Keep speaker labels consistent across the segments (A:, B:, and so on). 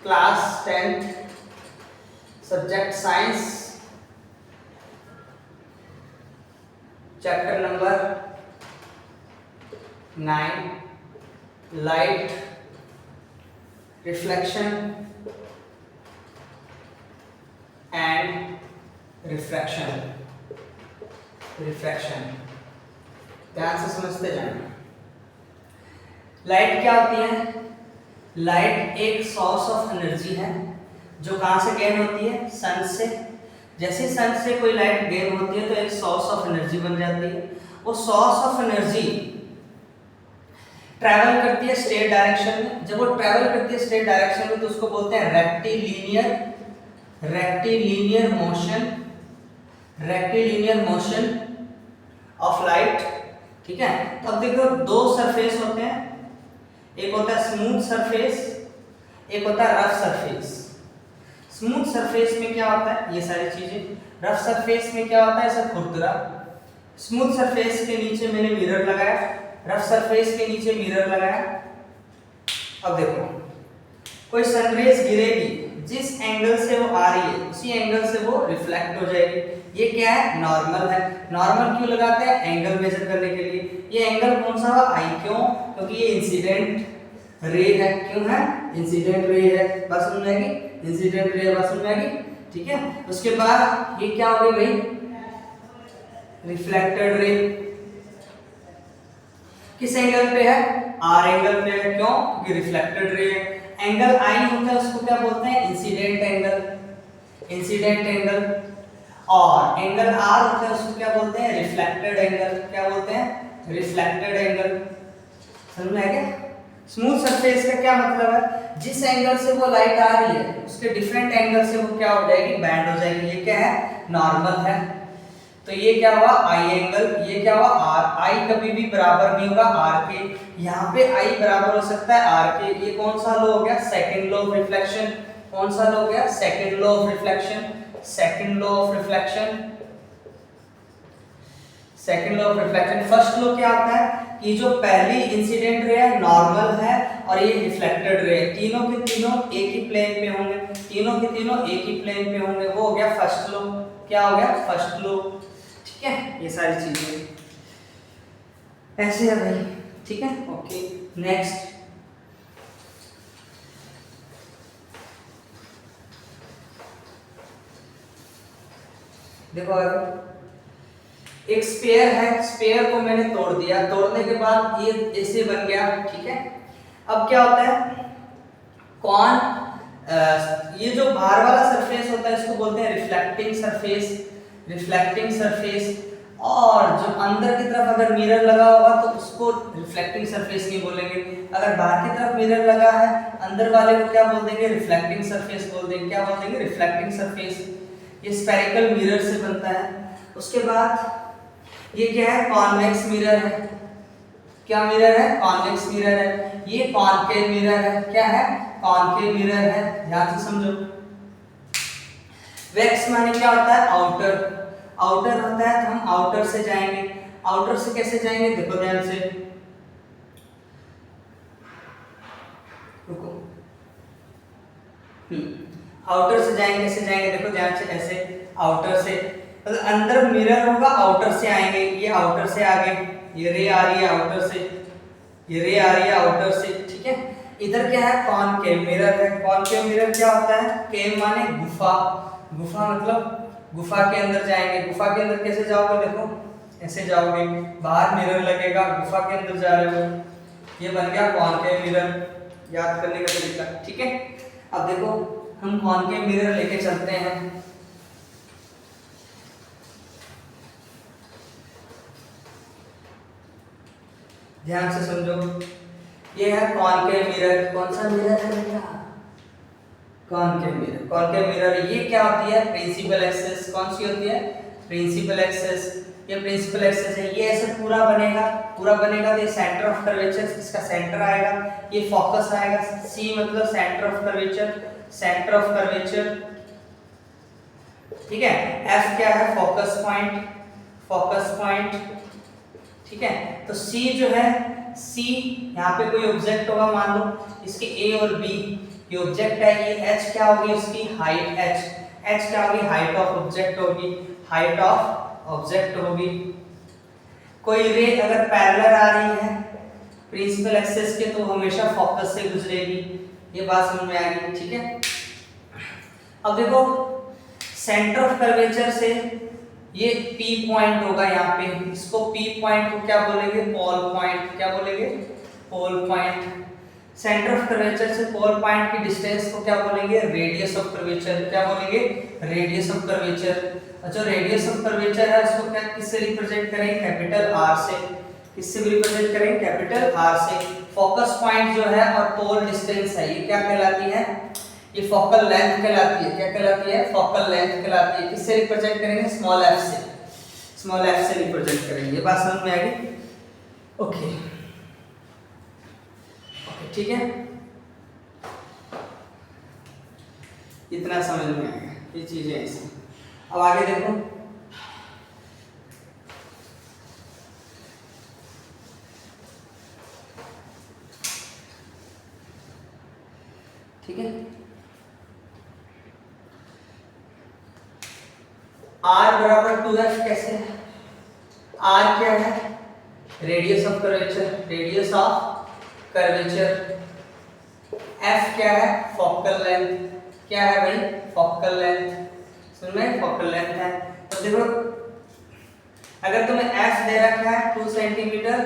A: Class 10th subject science, chapter number 9 light, reflection and refraction. ध्यान से समझते जाना। लाइट क्या होती है? लाइट एक सोर्स ऑफ एनर्जी है जो कहां से गेन होती है? सन से। जैसे सन से कोई लाइट गेन होती है तो एक सोर्स ऑफ एनर्जी बन जाती है। वो सोर्स ऑफ एनर्जी ट्रैवल करती है स्ट्रेट डायरेक्शन में। जब वो ट्रैवल करती है स्ट्रेट डायरेक्शन में तो उसको बोलते हैं रेक्टिलिनियर मोशन ऑफ लाइट। ठीक है, तो अब देखो दो सरफेस होते हैं, एक होता है स्मूथ सरफेस, एक होता है रफ सरफेस। स्मूथ सरफेस में क्या होता है? ये सारी चीजें। रफ सरफेस में क्या होता है? ऐसा खुरदुरा। स्मूथ सरफेस के नीचे मैंने मिरर लगाया, रफ सरफेस के नीचे मिरर लगाया। अब देखो कोई सनरेज गिरेगी, जिस एंगल से वो आ रही है उसी एंगल से वो रिफ्लेक्ट हो जाएगी। ये क्या है? नॉर्मल है। नॉर्मल क्यों लगाते हैं? एंगल मेजर करने के लिए। ये एंगल कौन सा हुआ? आई। क्यों? क्योंकि ये इंसिडेंट रे है। क्यों है? इंसिडेंट रे है। बात समझ में आएगी? इंसिडेंट रे, बात समझ में आएगी? ठीक है, उसके बाद ये क्या हो गई भाई? Reflected ray. किस एंगल पे है? आर एंगल पे है। क्यों? क्योंकि रिफ्लेक्टेड रे है। एंगल आई होता है उसको क्या बोलते हैं? Incident angle. और एंगल आर होता है उसको क्या बोलते हैं? Reflected angle. क्या बोलते हैं? Reflected angle. समझ में आ गया? स्मूथ सरफेस का क्या मतलब है? जिस एंगल से वो लाइट आ रही है उसके डिफरेंट एंगल से वो क्या हो जाएगी? बैंड हो जाएगी। ये क्या है? नॉर्मल है। तो ये क्या हुआ? आई एंगल। ये क्या हुआ? आर। आई कभी भी बराबर नहीं होगा आर के। यहाँ पे आई बराबर हो सकता है आर के। ये कौन सा लॉ हो गया? Second law of reflection. कौन सा लॉ हो गया? Second law of reflection. First law क्या आता है कि जो पहली इंसिडेंट रे है नॉर्मल है और ये रिफ्लेक्टेड रे है, तीनों के तीनों एक ही प्लेन पे होंगे। वो हो गया फर्स्ट लॉ। क्या हो गया? First law. ठीक है, ये सारी चीजें ऐसे है भाई। ठीक है, ओके। नेक्स्ट देखो, एक स्फीयर है, स्फीयर को मैंने तोड़ दिया, तोड़ने के बाद ये ऐसे बन गया। ठीक है, अब क्या होता है? ये जो बाहर वाला सरफेस होता है इसको बोलते हैं रिफ्लेक्टिंग सरफेस। और जो अंदर की तरफ अगर मिरर लगा होगा तो उसको रिफ्लेक्टिंग सरफेस नहीं बोलेंगे। अगर बाहर की तरफ मिरर लगा है अंदर वाले को क्या बोल देंगे? रिफ्लेक्टिंग सरफेस बोल देंगे। क्या बोल देंगे? Reflecting surface. ये स्फेरिकल मिरर से बनता है। उसके बाद ये क्या है? कॉन्वेक्स मिरर है। क्या मिरर है? कॉन्वेक्स मिरर है। ये कॉनकेव मिरर है। क्या है? कॉनकेव मिरर है। ध्यान से समझो। वेक्स माने क्या होता है? आउटर होता है, तो हम आउटर से जाएंगे। आउटर से कैसे जाएंगे? देखो ध्यान से, रुको। आउटर से जाएंगे, कैसे जाएंगे? देखो ध्यान से, ऐसे आउटर से, मतलब अंदर मिरर होगा, आउटर से आएंगे। ये आउटर से आ गए, ये रे आ रही है आउटर से, ये रे आ रही है आउटर से। ठीक है, इधर क्या है? कॉनकेव मिरर है। कॉनकेव मिरर क्या होता है? केव माने गुफा, गुफा मतलब गुफा के अंदर जाएंगे। गुफा के अंदर कैसे जाओगे? देखो ऐसे जाओगे, बाहर मिरर लगेगा, गुफा के अंदर जा रहे हो। ये बन गया कॉनकेव मिरर। याद करने का तरीका। ठीक है, अब देखो हम कॉनकेव मिरर लेके चलते हैं। ध्यान से समझो, ये है कॉनकेव मिरर। कौन सा मिरर है भैया? Concave mirror. कॉनकेव मिरर ये क्या होती है? Principal axis. कौन सी होती है? Principal axis. ये प्रिंसिपल एक्सिस है। ये ऐसे पूरा बनेगा तो ये सेंटर ऑफ कर्वेचर, इसका सेंटर आएगा, ये फोकस आएगा। सी मतलब सेंटर ऑफ कर्वेचर। ठीक है, एफ क्या है? Focus point. ठीक है, तो सी जो है, सी यहाँ पे कोई ऑब्जेक्ट होगा, मान लो इसके ए और बी, ये ऑब्जेक्ट है, ये h क्या होगी उसकी हाइट, h क्या होगी हाइट ऑफ ऑब्जेक्ट होगी, हाइट ऑफ ऑब्जेक्ट होगी। कोई रे अगर पैरेलल आ रही है प्रिंसिपल एक्सिस के तो हमेशा फोकस से गुजरेगी, ये बात समझ में आ गई, ठीक है। अब देखो सेंटर ऑफ कर्वेचर से ये P पॉइंट होगा यहाँ पे, इसको P पॉइंट को क्या बोलेंगे, पोल पॉइंट, क्या बोलेंगे, पोल पॉइंट। सेंटर ऑफ कर्वेचर से पोल पॉइंट की डिस्टेंस को क्या बोलेंगे, रेडियस ऑफ कर्वेचर, क्या बोलेंगे, रेडियस ऑफ कर्वेचर। और जो रेडियस ऑफ कर्वेचर है उसको क्या किससे रिप्रेजेंट करेंगे, कैपिटल R से। किससे भी रिप्रेजेंट करेंगे, कैपिटल R से। फोकस पॉइंट जो है और पोल डिस्टेंस है ये क्या कहलाती है, ये फोकल लेंथ कहलाती है, क्या कहलाती है, फोकल लेंथ कहलाती है। किससे रिप्रेजेंट करेंगे, स्मॉल f से, स्मॉल f से रिप्रेजेंट करेंगे। ये बात समझ में आ गई, ओके ओके, ठीक है, इतना समझ में आ गया, ये चीजें ऐसी। अब आगे देखो, ठीक है, R बराबर 2f कैसे है, R क्या है, radius of curvature, radius of curvature. F क्या है, फोकल लेंथ, क्या है भाई, फोकल लेंथ, समझ में, फोकल लेंथ है। तो देखो अगर तुम्हें F दे रखा है 2 सेंटीमीटर,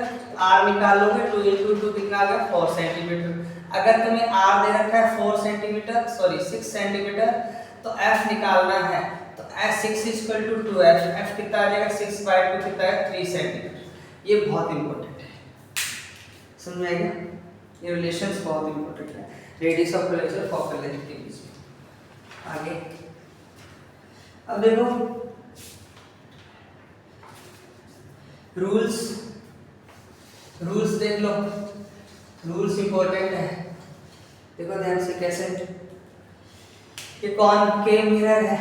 A: R निकालोगे 2 × 2 कितना आ गया, 4 सेंटीमीटर। अगर तुम्हें R दे रखा है 4 सेंटीमीटर, सॉरी 6 सेंटीमीटर, तो F निकालना है, तो S6 = 2F, F कितना आ जाएगा, 6/2 कितना है, 3 सेंटीमीटर। ये बहुत इंपॉर्टेंट है, समझ में आएगा, ये रिलेशंस बहुत इंपॉर्टेंट है radius of curvature focal length के बीच में। आगे अब देखो रूल्स, रूल्स देख लो, रूल्स इंपॉर्टेंट है, देखो ध्यान से कैसे। ये कॉनकेव मिरर है,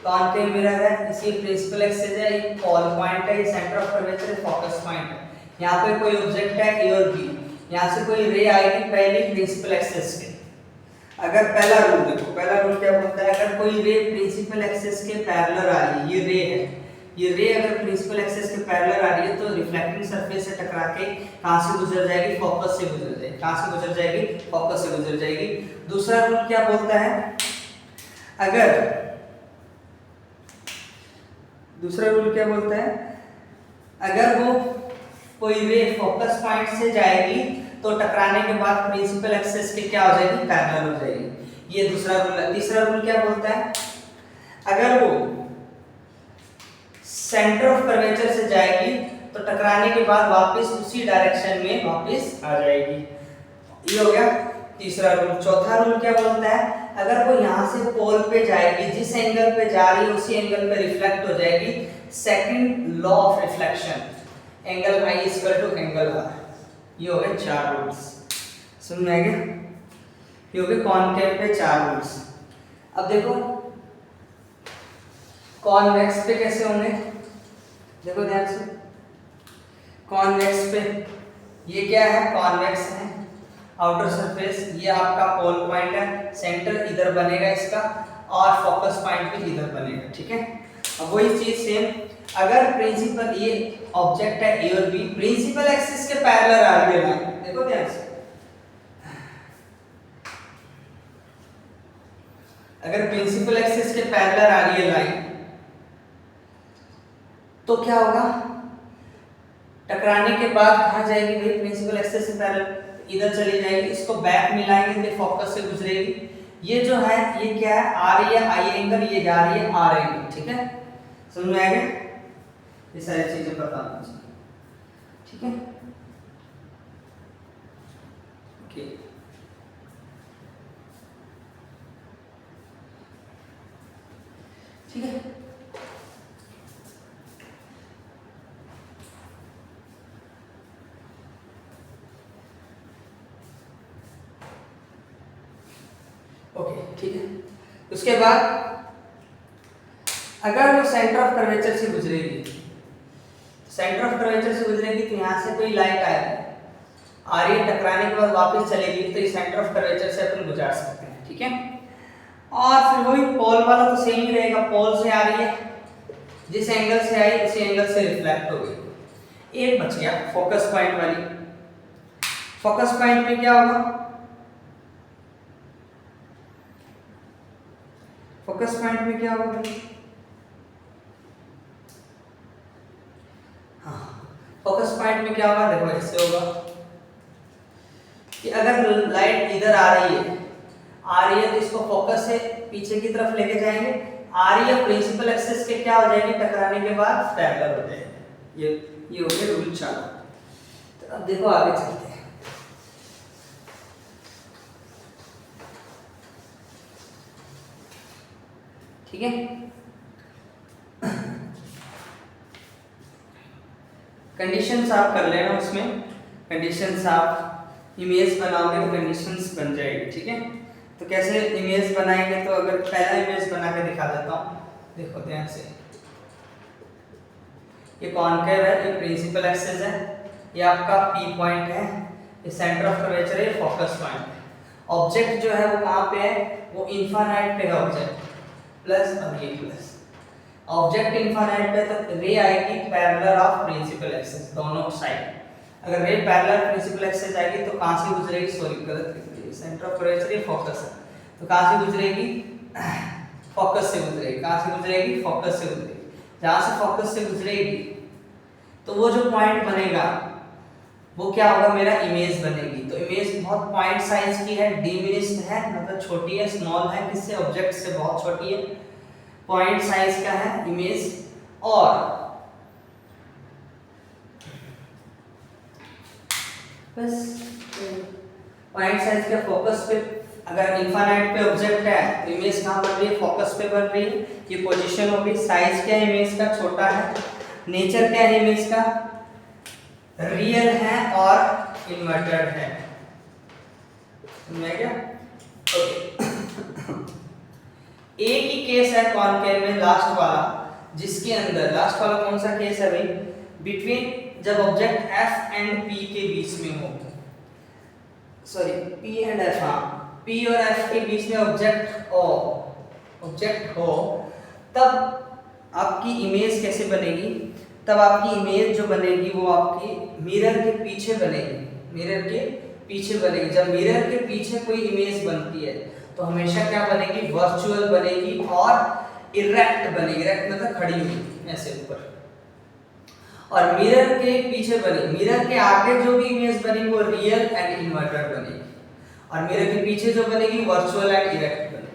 A: कॉनकेव मिरर है, इसी प्रिंसिपल एक्सिस है, ये पोल पॉइंट है, ये सेंटर ऑफ कर्वेचर है, फोकस पॉइंट है। यहाँ पे कोई ऑब्जेक्ट है A और B, यहाँ से कोई रे आएगी पहली प्रिंसिपल एक्सिस के। अगर पहला रूल देखो, पहला रूल क्या बोलता है, अगर कोई रे प्रिंसिपल एक्सिस के पैरेलल आ रही है, ये रे है, ये रे अगर प्रिंसिपल एक्सिस के पैरेलल आ रही है तो रिफ्लेक्टिंग सरफेस से टकरा के कहां से गुजर जाएगी, फोकस से गुजर जाएगी। कहां से गुजर जाएगी, फोकस से गुजर जाएगी। दूसरा रूल क्या बोलता है, अगर दूसरा रूल क्या बोलता है, अगर वो कोई रे फोकस पॉइंट से जाएगी तो टकराने के बाद प्रिंसिपल एक्सिस के क्या हो जाएगी, पैरेलल हो जाएगी। ये दूसरा रूल है। तीसरा रूल क्या बोलता है, अगर वो सेंटर ऑफ कर्वेचर से जाएगी तो टकराने के बाद वापस उसी डायरेक्शन में वापस आ जाएगी। ये हो गया तीसरा रूल। चौथा रूल क्या बोलता है, अगर वो यहाँ से पोल पे जाएगी, जिस एंगल पे जा रही है उसी एंगल पे रिफ्लेक्ट हो जाएगी। Second law of reflection, angle I = angle R। ये हो गए 4 रूल्स, समझ में आ गया। ये हो गए कॉनकेव पे 4 रूल्स। अब देखो कॉन्वेक्स पे कैसे होंगे, देखो ध्यान से। कॉन्वेक्स पे ये क्या है, कॉन्वेक्स है, आउटर सरफेस, ये आपका पोल पॉइंट है, सेंटर इधर बनेगा इसका और फोकस पॉइंट भी इधर बनेगा, ठीक है। अब वही चीज सेम, अगर प्रिंसिपल ये ऑब्जेक्ट है A और B, प्रिंसिपल एक्सिस के पैरेलल आ रही है लाइन, देखो ध्यान से। अगर प्रिंसिपल एक्सिस के पैरेलल आ रही है लाइन तो क्या होगा, टकराने के बाद कहां जाएगी भाई, प्रिंसिपल एक्सिस से पैरेलल इधर चली जाएगी, इसको बैक मिलाएंगे तो फोकस से गुजरेगी। ये जो है ये क्या है, आ रही है I एंगल, ये जा रही है R एंगल, ठीक है, समझ में आ गया। ये सारी चीजें पता होनी चाहिए, ठीक है, ओके। ठीक है, ओके, ठीक है। उसके बाद अगर वो सेंटर ऑफ कर्वेचर से गुजरेगी, सेंटर ऑफ कर्वेचर से गुजरेगी तो यहाँ से कोई लाइट आएगी आ रही है, टकराने के बाद वापस चलेगी, तो इस सेंटर ऑफ कर्वेचर से अपन गुजार सकते हैं, ठीक है। और फिर वही पोल वाला तो सेम ही रहेगा, पोल से आ रही है, जिस एंगल से आई उसी एंगल से रिफ्लेक्ट हो गई। एक बच गया फोकस पॉइंट वाली। फोकस पॉइंट में क्या होगा, फोकस पॉइंट में क्या होगा, हाँ फोकस पॉइंट में क्या होगा, देखो ऐसे होगा कि अगर लाइट इधर आ रही है तो इसको फोकस से पीछे की तरफ लेके जाएंगे, आ रही है प्रिंसिपल एक्सिस के क्या हो जाएगी, टकराने के बाद पैरेलल हो जाएगी। ये हो गया रूल चालू। तो अब देखो आगे चलते हैं। ठीक है, कंडीशंस आप कर लेना, उसमें कंडीशंस आप इमेज बनाओगे तो कंडीशंस बन जाएगी, ठीक है। तो कैसे इमेज बनाएंगे, तो अगर पहला इमेज बना के दिखा देता हूँ, देखो ध्यान से। ये कॉनकेव है, ये प्रिंसिपल एक्सिस है, ये आपका पी पॉइंट है, ये सेंटर ऑफ कर्वेचर है, फोकस पॉइंट है। ऑब्जेक्ट जो है वो कहाँ पे है, वो इनफाइनाइट पे है ऑब्जेक्ट, प्लस और ये प्लस। ऑब्जेक्ट इनफाइनाइट पे तो रे आएगी पैरेलल ऑफ प्रिंसिपल एक्सिस दोनों साइड। अगर रे पैरेलल प्रिंसिपल एक्सिस आएगी तो कहाँ से गुजरेगी, सॉरी गलत लिख दी, सेंटर ऑफ कर्वेचर ये फोकस है, तो कहाँ से गुजरेगी, फोकस से गुजरेगी। कहाँ से गुजरेगी, फोकस से गुजरेगी। जहाँ से फोकस से गुजरेगी तो वो जो पॉइंट बनेगा वो क्या होगा, मेरा इमेज बनेगी। तो इमेज बहुत पॉइंट साइज की है, डिमिनिश्ड है, मतलब छोटी है, स्मॉल है, किससे, ऑब्जेक्ट से बहुत छोटी है, पॉइंट साइज का है इमेज। और बस पॉइंट साइज के फोकस पे, अगर इनफाइनाइट पे ऑब्जेक्ट है तो इमेज कहाँ बन रही है, फोकस पे बन रही है। ये पोजीशन होगी। साइज क्या है इमेज का, छोटा है। नेचर क्या है इमेज का, रियल है और इन्वर्टेड है, समझ गया। ओके, एक ही केस है कॉनकेव में, लास्ट वाला, जिसके अंदर, लास्ट वाला कौन सा केस है भाई, बिटवीन, जब ऑब्जेक्ट एफ एंड पी के बीच में हो, सॉरी पी एंड एफ, हाँ पी और एफ के बीच में ऑब्जेक्ट हो, तब आपकी इमेज कैसे बनेगी, तब आपकी इमेज जो बनेगी वो आपकी मिरर के पीछे बनेगी, मिरर के पीछे बनेगी। जब मिरर के पीछे कोई इमेज बनती है तो हमेशा क्या बनेगी, वर्चुअल बनेगी और इरेक्ट बनेगी। इरेक्ट मतलब खड़ी हुई ऐसे ऊपर, और मिरर के पीछे बनेगी, मिरर के आगे जो भी इमेज बनेगी वो रियल एंड इन्वर्टेड बनेगी, और मिरर के पीछे जो बनेगी वर्चुअल एंड इरेक्ट बनेगी।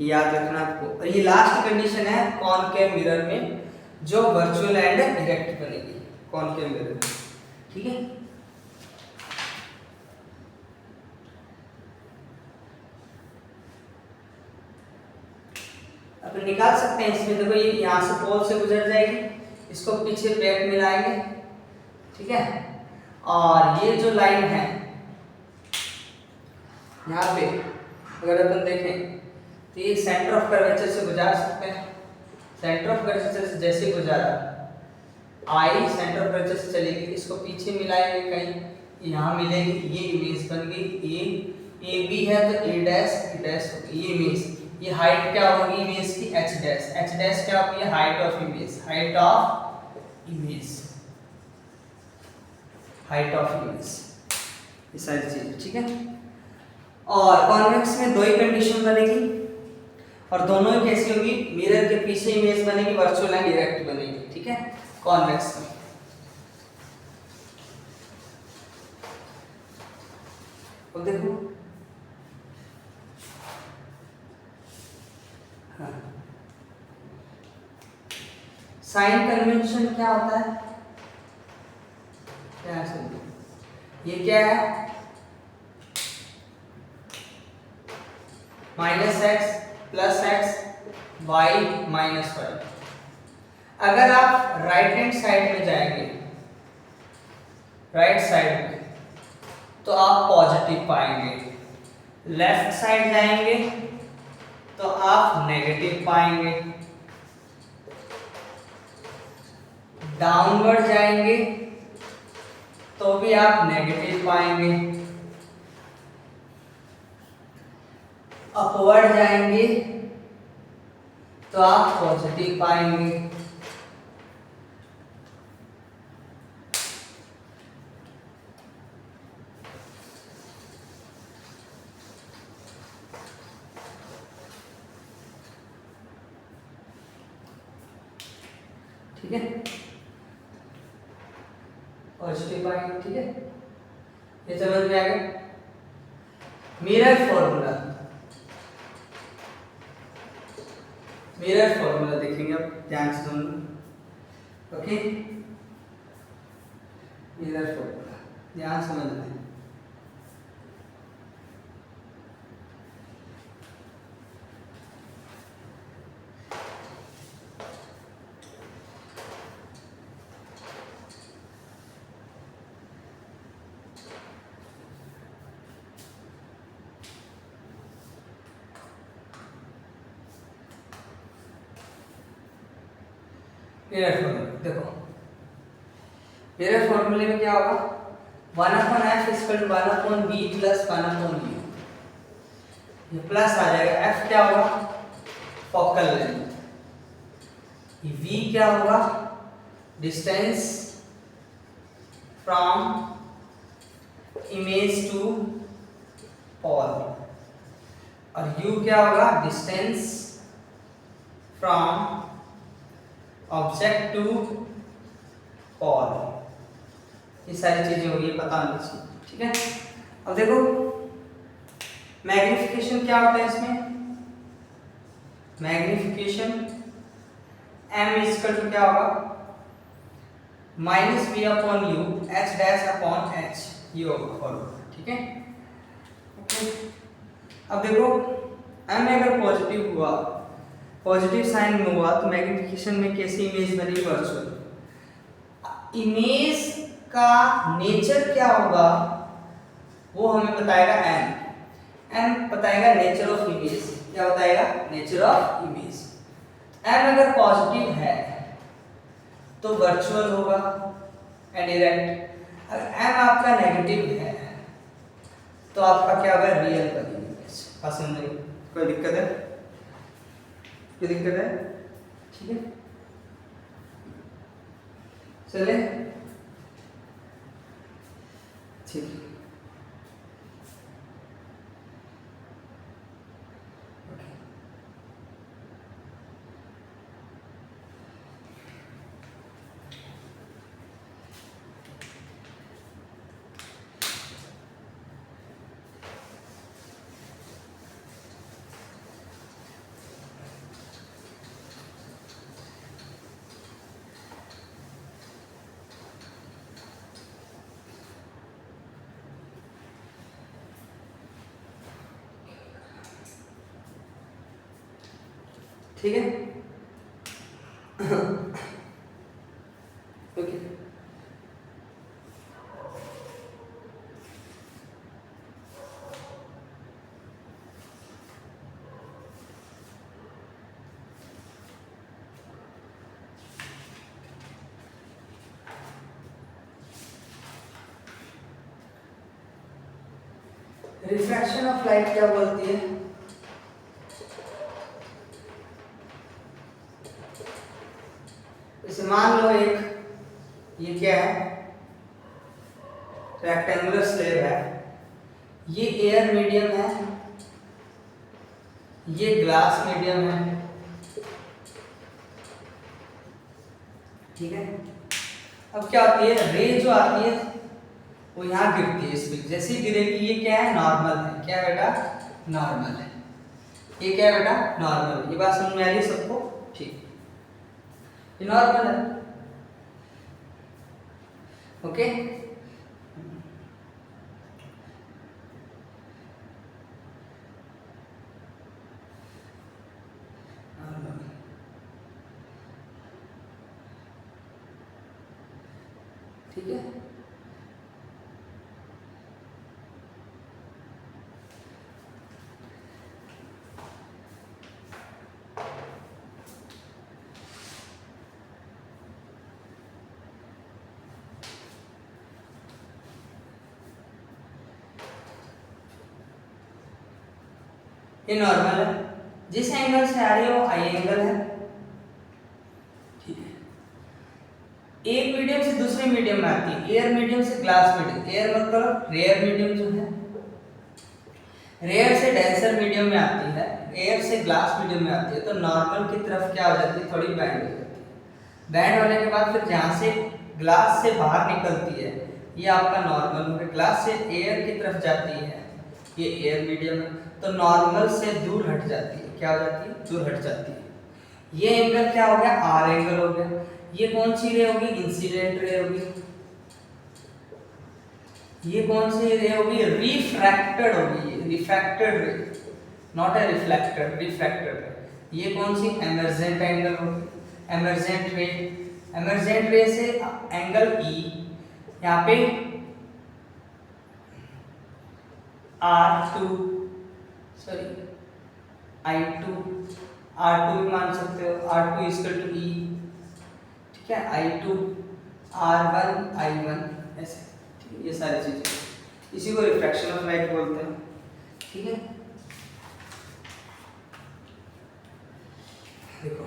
A: याद रखना आपको। और ये लास्ट कंडीशन है कॉनकेव मिरर में, जो वर्चुअल एंड इरेक्ट बनेगी कॉनकेव मिरर, ठीक है। अपन निकाल सकते हैं इसमें, देखो ये यहाँ से पोल से गुजर जाएगी, इसको पीछे बैक मिलाएंगे, ठीक है। और ये जो लाइन है यहाँ पे अगर अपन देखें तो ये सेंटर ऑफ कर्वेचर से गुजार सकते हैं। सेंटर ऑफ कर्वेचर से जैसे गुजारा, आई सेंटर ऑफ कर्वेचर से चलेगी, इसको पीछे मिलाएंगे कहीं, यहाँ मिलेगी, ये इमेज बन गई। ए बी है तो ए डैश होगी ये इमेज। ये हाइट क्या होगी इमेज की, एच डैश क्या होगी, height of image, height of image, ये सारी चीज, ठीक है। और कॉन्वेक्स में दो ही कंडीशन बनेगी, और दोनों ही कैसी होगी, मिरर के पीछे इमेज बनेगी, वर्चुअल एंड डायरेक्ट बनेगी, ठीक है, कॉन्वेक्स में। और देखो साइन कन्वेंशन क्या होता है, क्या समझो, ये क्या है, -x + x y - y। अगर आप राइट हैंड साइड में जाएंगे, राइट साइड में, तो आप पॉजिटिव पाएंगे, लेफ्ट साइड जाएंगे तो आप नेगेटिव पाएंगे, डाउनवर्ड जाएंगे तो भी आप नेगेटिव पाएंगे, अपवर्ड जाएंगे तो आप पॉजिटिव पाएंगे। ठीक है, पॉजिटिव पाएंगे। ठीक है, ये समझ में आ गया। मिरर फॉर्मूला, मिरर फॉर्मूला देखेंगे अब ध्यान से सुनो। ओके, मिरर फॉर्मूला ध्यान समझना है। मिरर फॉर्मूला देखो, मिरर फॉर्मूले में क्या होगा, 1/f = 1/b + 1/u। ये प्लस आ जाएगा, f क्या होगा, फोकल लेंथ, v क्या होगा, distance from image to pole, और u क्या होगा, distance from object to pole. ये सारी चीजें होगी, पता होनी चाहिए। ठीक है, अब देखो मैग्निफिकेशन क्या होता है इसमें, मैग्निफिकेशन m = क्या होगा, -v/u h'/h, ये होगा फॉर्मूला। ठीक है, ओके। अब देखो m अगर पॉजिटिव हुआ, पॉजिटिव साइन में हुआ, तो मैग्निफिकेशन में कैसी इमेज बनेगी, वर्चुअल इमेज का नेचर क्या होगा वो हमें बताएगा m बताएगा नेचर ऑफ इमेज। क्या बताएगा, नेचर ऑफ इमेज। m अगर पॉजिटिव है तो वर्चुअल होगा एंड डायरेक्ट, अगर m आपका नेगेटिव है तो आपका क्या होगा, रियल बनेगी इमेज। पसंद नहीं, कोई दिक्कत है, कोई दिक्कत है। ठीक है, चले, ठीक है, ठीक है, ओके। रिफ्रैक्शन ऑफ लाइट क्या बोलती है, इसे मान लो एक ये क्या है, रेक्टेंगुलर स्लैब है, ये एयर मीडियम है, ये ग्लास मीडियम है। ठीक है, अब क्या होती है, रे जो आती है वो यहाँ गिरती है, इस पे जैसे ही गिरेगी, ये क्या है, नॉर्मल है। क्या बेटा, नॉर्मल है। ये क्या है बेटा, नॉर्मल। ये बात समझ में आ रही है सबको, ठीक, ये नॉर्मल है। ओके, ठीक है, ये नॉर्मल है, जिस एंगल से आ रही है वो आई एंगल है। ठीक है, एक मीडियम से दूसरे मीडियम में आती है, एयर मीडियम से ग्लास मीडियम, एयर मतलब रेयर मीडियम जो है, रेयर से डेंसर मीडियम में आती है, एयर से ग्लास मीडियम में आती है, तो नॉर्मल की तरफ क्या हो जाती है, थोड़ी बैंड हो जाती है। बैंड होने के बाद फिर जहाँ से ग्लास से बाहर निकलती है ये आपका नॉर्मल हो गया, ग्लास से एयर की तरफ जाती है ये एयर मीडियम है, तो नॉर्मल से दूर हट जाती है, क्या हो जाती है, दूर हट जाती है। ये एंगल क्या हो गया, आर एंगल हो गया। ये कौन सी रे होगी, इंसिडेंट रे होगी। ये कौन सी रे होगी, रिफ्रैक्टेड होगी, रिफ्रैक्टेड रे, नॉट ए रिफ्लेक्टेड, रिफ्रैक्टेड रे। ये कौन सी, एमर्जेंट एंगल होगी, एमर्जेंट रे। एमर्जेंट रे से एंगल ई, यहाँ पे R2 सॉरी I2, R2 भी मान सकते हो, R2 इक्वल टू E, ठीक है, I2 R1 I1 ऐसे, ठीक है, ये सारी चीजें, इसी को रिफ्रैक्शन ऑफ लाइट बोलते हैं। ठीक है, देखो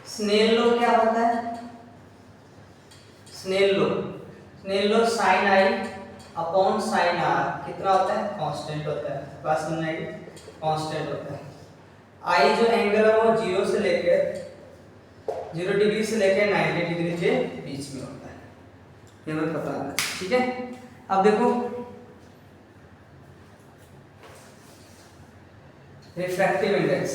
A: स्नेल लॉ क्या होता है, Snell law sine i upon sine r कितना होता है, कांस्टेंट होता है, क्लास में कांस्टेंट होता है। आई जो एंगल है वो 0 से लेकर 0 डिग्री से लेकर 90 डिग्री के बीच में होता है, ये हमें पता है। ठीक है, अब देखो refractive index,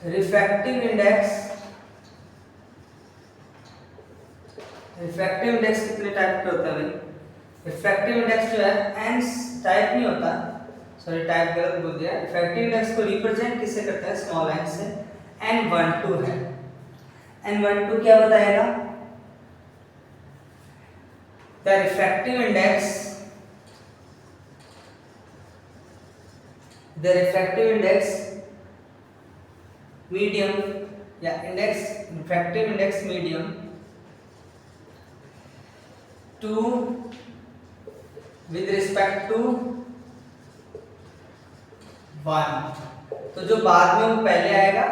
A: refractive index, refractive index कितने टाइप के होते हैं भाई, रिफ्रैक्टिव इंडेक्स जो है एन टाइप नहीं होता, सॉरी टाइप गलत बोल दिया। रिफ्रैक्टिव इंडेक्स को रिप्रेजेंट किससे करते हैं, स्मॉल एन से, n12 है, n12 क्या बताएगा, the refractive index, the refractive index medium या index, refractive index medium two with respect to 1, तो जो बाद में वो पहले आएगा,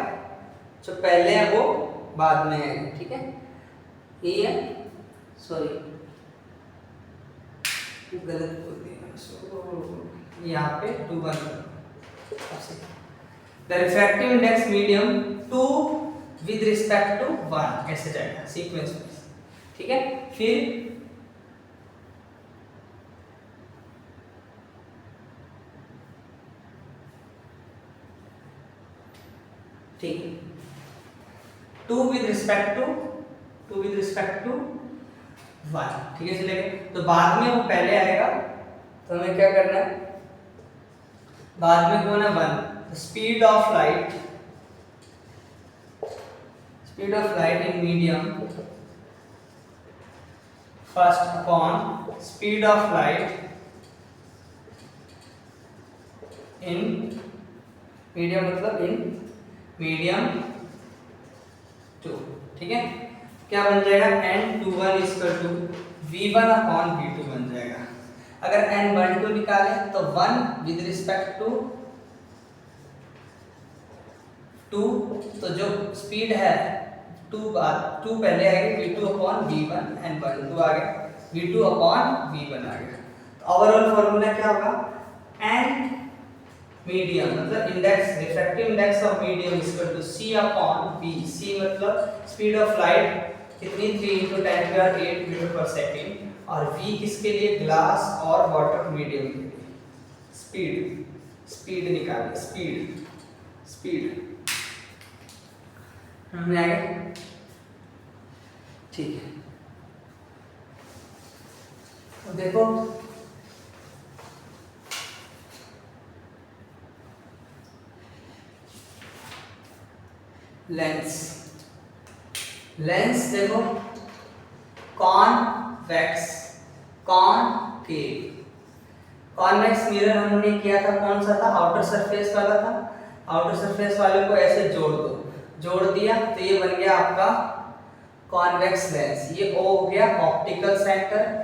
A: जो पहले है वो बाद में आएगा। ठीक है, ये है, सॉरी गलत बोल दिया, यहाँ पे 2 1 the refractive index medium 2 with respect to 1 ऐसे जाएगा सीक्वेंस में। ठीक है, फिर ठीक 2 विद रिस्पेक्ट टू 1, ठीक है चलेगा। तो बाद में वो पहले आएगा, तो हमें क्या करना है, बाद में कौन है 1, speed of light in medium first upon speed of light in medium, मतलब इन मीडियम 2। ठीक है, क्या बन जाएगा, n21 equal to v1 upon v2 बन जाएगा। अगर n12 निकाले तो 1 विद रिस्पेक्ट टू 2, तो जो स्पीड है 2 पहले आएगी, v2 अपॉन v1 एंड 12 आ गया, v2 अपॉन v1 आ गया। तो ओवरऑल फॉर्मूला क्या होगा, n मीडियम मतलब index, refractive index of medium equal to c upon v, c मतलब स्पीड ऑफ लाइट कितनी 3 × 10⁸ मीटर पर सेकंड, और v किसके लिए, ग्लास और वाटर मीडियम के लिए। स्पीड निकालिए, स्पीड समझ आ गया। ठीक है, तो देखो लेंस देखो, कॉन्वेक्स, कॉन्वेक्स मिरर हमने किया था, कौन सा था, आउटर सरफेस वाला था। आउटर सरफेस वाले को ऐसे जोड़ दिया, तो ये बन गया आपका कॉन्वेक्स लेंस, ये O हो गया ऑप्टिकल सेंटर।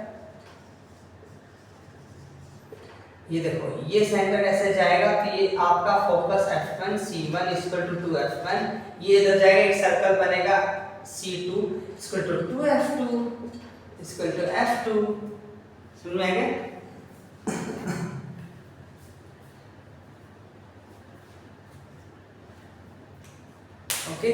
A: ये देखो ये सेंटर ऐसे जाएगा तो ये आपका फोकस F1 C1 = 2F1, ये इधर जाएगा एक सर्कल बनेगा C2 = 2F2 = F2। समझ में आ गया? ओके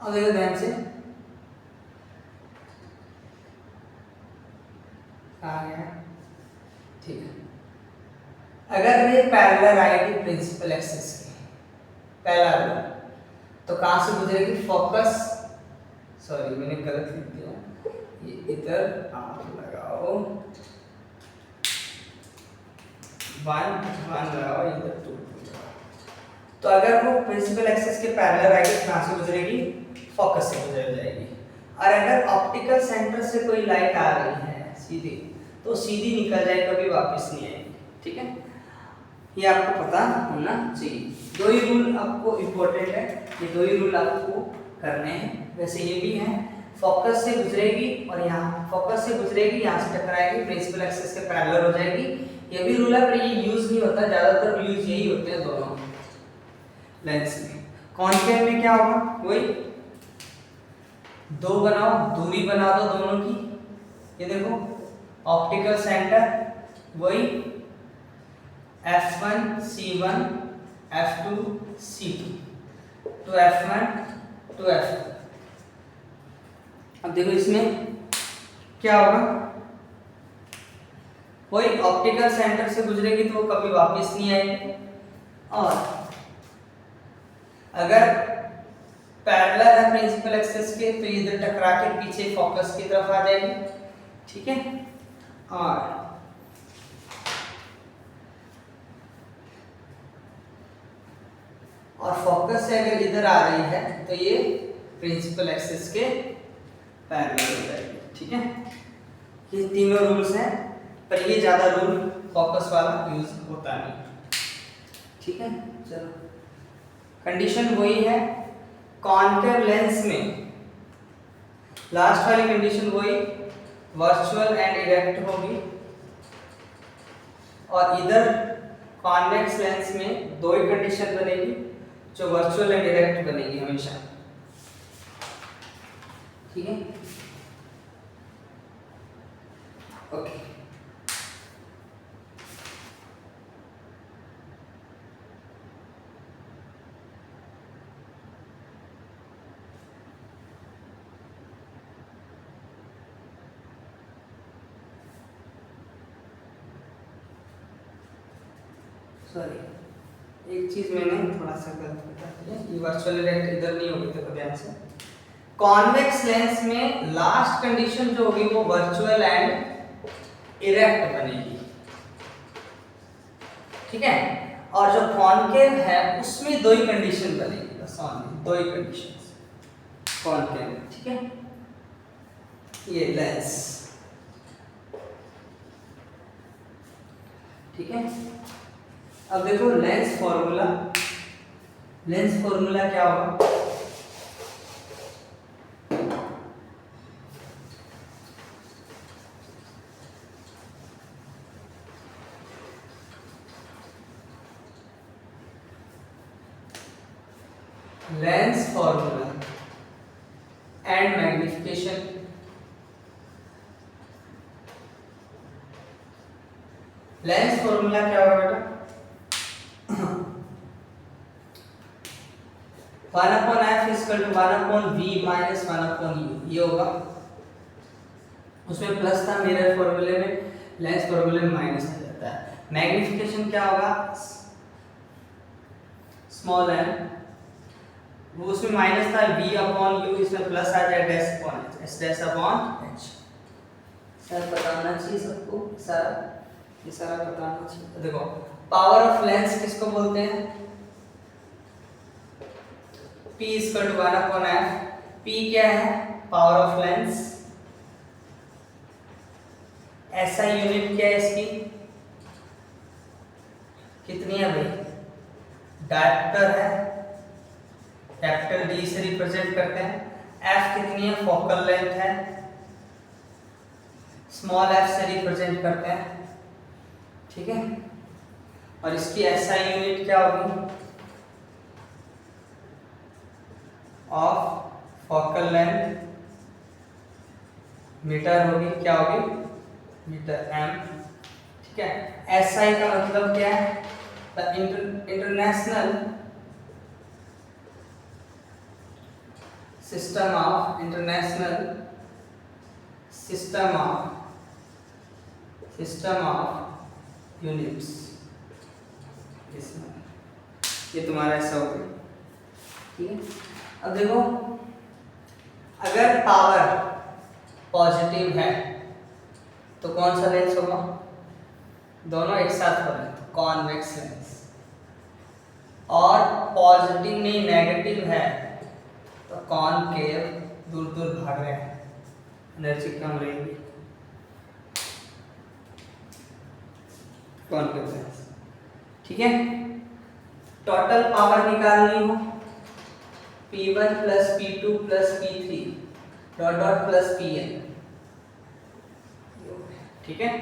A: अब देखो ध्यान से, आ गया ठीक है। अगर ये पैरेलल आएगी प्रिंसिपल एक्सिस की, पहला रूल, तो कहां से गुजरेगी? फोकस, सॉरी मैंने गलत लिख दिया, ये इधर आप लगाओ 1 लगाओ, इधर 2। तो अगर वो प्रिंसिपल एक्सिस के पैरेलल आएगी कहां से गुजरेगी? फोकस से गुजर जाएगी। और अगर ऑप्टिकल सेंटर से कोई लाइट आ रही है सीधी, तो सीधी निकल जाए, कभी वापस नहीं आएगी। ठीक है, ये आपको पता होना चाहिए। दो ही रूल आपको इम्पोर्टेंट है, ये दो ही रूल आपको करने हैं। वैसे ये भी है, फोकस से गुजरेगी और यहाँ फोकस से गुजरेगी, यहाँ से टकराएगी, प्रिंसिपल एक्सिस के पैरेलल हो जाएगी। ये भी रूल है पर ये यूज नहीं होता, ज्यादातर यूज यही होते हैं दोनों लेंस में। कॉन्केव में क्या होगा? वही दो बनाओ, दूरी बना दो दोनों की। ये देखो ऑप्टिकल सेंटर वही F1 C1 F2 C2 तो F1 to F2। अब देखो इसमें क्या होगा? वही ऑप्टिकल सेंटर से गुजरेगी तो वो कभी वापस नहीं आएगी, और अगर पैरेलल है प्रिंसिपल एक्सिस के तो इधर टकरा के पीछे फोकस की तरफ आ जाएगी। ठीक है, और फोकस से अगर इधर आ रही है तो ये प्रिंसिपल एक्सिस के पैरेलल हो जाएगी। ठीक है, ये तीनों रूल्स हैं, पर ये ज्यादा रूल फोकस वाला यूज होता नहीं। ठीक है, चलो कंडीशन वही है कॉन्केव लेंस में, लास्ट वाली कंडीशन वही वर्चुअल एंड इरेक्ट होगी, और इधर कॉन्वेक्स लेंस में दो ही कंडीशन बनेगी, जो वर्चुअल एंड इरेक्ट बनेगी हमेशा। ठीक है, ओके। सॉरी, एक चीज मैंने थोड़ा सा गलत बता दिया, ये वर्चुअल इरेक्ट इधर नहीं होगी, तो ध्यान से कॉन्वेक्स लेंस में लास्ट कंडीशन जो होगी वो वर्चुअल एंड इरेक्ट बनेगी। ठीक है, और जो कॉन्केव है उसमें दो ही कंडीशन बनेगी, बस दो ही कंडीशन कॉन्केव। ठीक है, ये लेंस। ठीक है, अब देखो लेंस फॉर्मूला, लेंस फॉर्मूला क्या होगा? Lens formula and magnification. Lens formula क्या होगा बेटा? 1/f = 1/v - 1/u, ये होगा। उसमें प्लस था मिरर फॉर्मूले में, लेंस फॉर्मूले में माइनस आ जाता है। मैग्निफिकेशन क्या होगा, स्मॉल एम, वो उसमें माइनस था v अपॉन u, इसमें प्लस आ जाए dash upon h, s dash upon h। Sir बताना चाहिए सबको, इशारा बताना चाहिए। देखो पावर ऑफ लेंस किसको बोलते हैं, p equal to 1 upon f। p क्या है, पावर ऑफ लेंस। ऐसा यूनिट क्या है इसकी, कितनी है भाई, डायप्टर है, कैपिटल D से रिप्रेजेंट करते हैं। f कितनी है, फोकल लेंथ है, स्मॉल f से रिप्रेजेंट करते हैं, ठीक है। और इसकी SI यूनिट क्या होगी, ऑफ फोकल लेंथ, मीटर होगी, क्या होगी, मीटर m, ठीक है। SI का मतलब क्या है, international system of, system of units, ये तुम्हारा ऐसा हो गया, ठीक है। अब देखो अगर पावर पॉजिटिव है तो कौन सा लेंस होगा, दोनों एक साथ हो रहे हैं, कॉन्वेक्स लेंस। और पॉजिटिव नहीं नेगेटिव है तो कॉनकेव, दूर दूर भाग रहे हैं, एनर्जी कम रहेगी, कॉनकेव लेंस, ठीक है। टोटल पावर निकालनी हो, P1 plus P2 plus P3 dot dot plus Pn, ठीक है।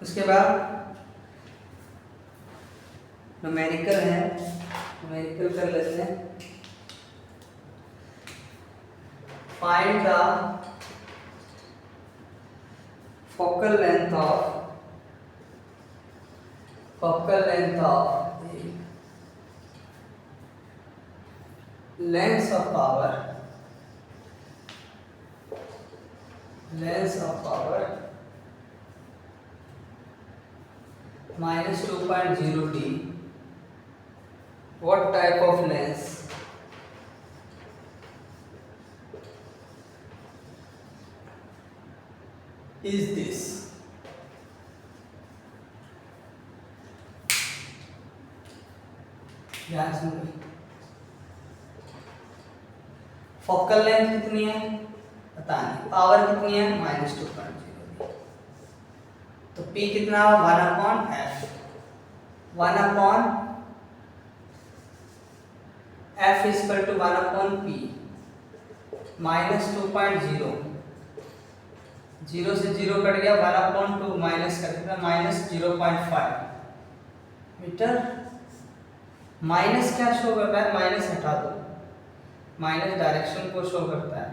A: उसके बाद न्यूमेरिकल है, न्यूमेरिकल कर लेते हैं। Find the focal length of lens of power minus 2.0 D. What type of lens? Is this? ध्यान सुनो, फोकल लेंथ कितनी है पता नहीं, पावर कितनी है -2.0, तो P कितना, 1 upon f, 1 upon f equal to 1 upon P, -2.0, 0 से 0 कट गया, 1 अपॉन 2 माइनस कर देता, -0.5 मीटर। माइनस क्या शो कर रहा है, माइनस हटा दो, माइनस डायरेक्शन को शो करता है।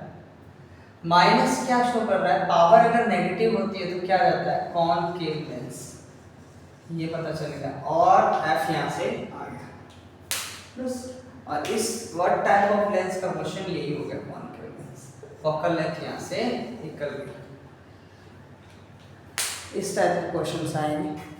A: माइनस क्या शो कर रहा है, पावर अगर नेगेटिव होती है तो क्या रहता है, कॉनकेव लेंस, ये पता चलेगा। और f यहाँ से आ गया बस। और इस व्हाट टाइप ऑफ लेंस का क्वेश्चन यही हो गया, कॉनकेव लेंस, फोकल लेंथ यहाँ से निकल गई। इस टाइप के क्वेश्चंस आएंगे।